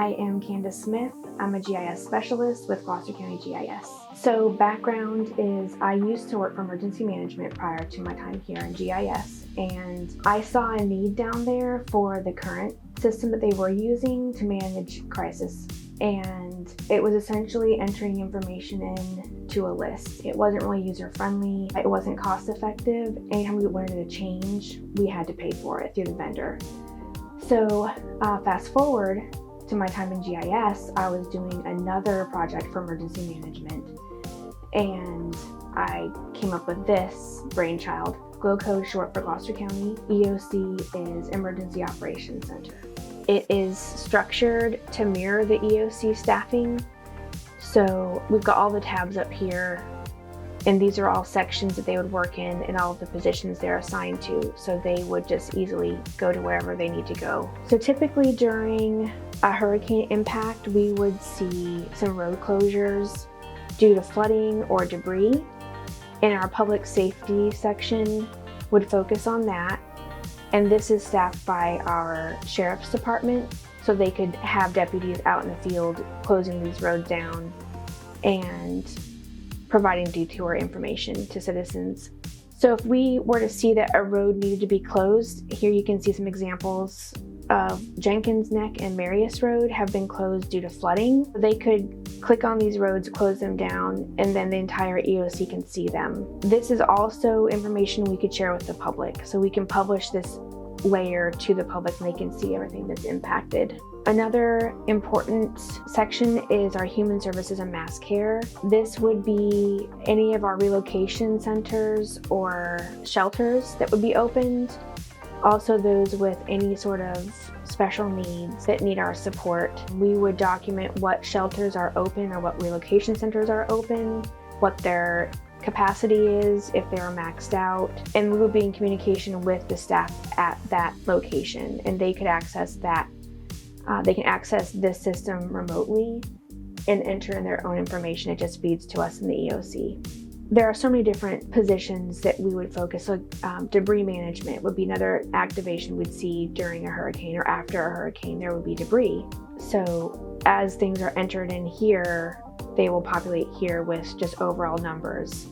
I am Candice Smith. I'm a GIS specialist with Gloucester County GIS. So background is I used to work for emergency management prior to my time here in GIS, and I saw a need down there for the current system that they were using to manage crisis. And it was essentially entering information in to a list. It wasn't really user-friendly. It wasn't cost-effective. Anytime we wanted to change, we had to pay for it through the vendor. So fast forward to my time in GIS, I was doing another project for emergency management, and I came up with this brainchild. GloCo is short for Gloucester County. EOC is Emergency Operations Center. It is structured to mirror the EOC staffing. So we've got all the tabs up here, and these are all sections that they would work in and all of the positions they're assigned to, so they would just easily go to wherever they need to go. So typically during a hurricane impact, we would see some road closures due to flooding or debris, and our public safety section would focus on that. And this is staffed by our sheriff's department, so they could have deputies out in the field closing these roads down and providing detour information to citizens. So if we were to see that a road needed to be closed, here you can see some examples of Jenkins Neck and Marius Road have been closed due to flooding. They could click on these roads, close them down, and then the entire EOC can see them. This is also information we could share with the public. So we can publish this layer to the public and they can see everything that's impacted. Another important section is our human services and mass care. This would be any of our relocation centers or shelters that would be opened. Also those with any sort of special needs that need our support. We would document what shelters are open or what relocation centers are open, what their capacity is, if they are maxed out, and we would be in communication with the staff at that location, and they could access that. They can access this system remotely and enter in their own information. It just feeds to us in the EOC. There are so many different positions that we would focus on. Debris management would be another activation we'd see during a hurricane or after a hurricane. There would be debris. So as things are entered in here, they will populate here with just overall numbers.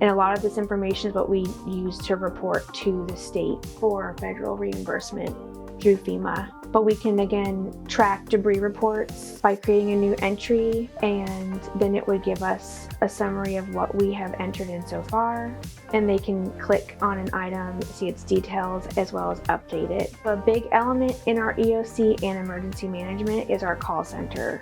And a lot of this information is what we use to report to the state for federal reimbursement through FEMA. But we can again track debris reports by creating a new entry, and then it would give us a summary of what we have entered in so far, and they can click on an item, see its details, as well as update it. A big element in our EOC and emergency management is our call center.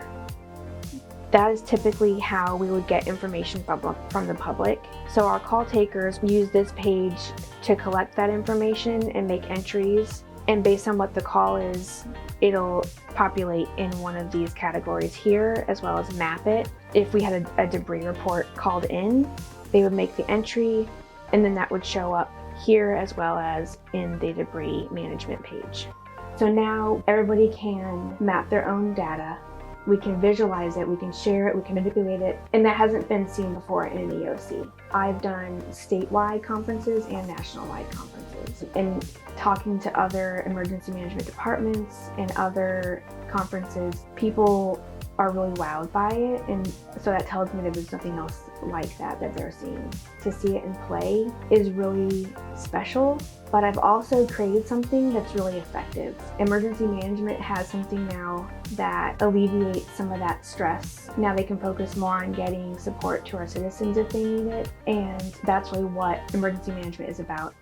That is typically how we would get information from the public. So our call takers use this page to collect that information and make entries. And based on what the call is, it'll populate in one of these categories here, as well as map it. If we had a debris report called in, they would make the entry, and then that would show up here as well as in the debris management page. So now everybody can map their own data. We can visualize it, we can share it, we can manipulate it, and that hasn't been seen before in an EOC. I've done statewide conferences and national-wide conferences, and talking to other emergency management departments and other conferences, people are really wowed by it, and so that tells me that there's nothing else like that they're seeing. To see it in play is really special, but I've also created something that's really effective. Emergency management has something now that alleviates some of that stress. Now they can focus more on getting support to our citizens if they need it, and that's really what emergency management is about.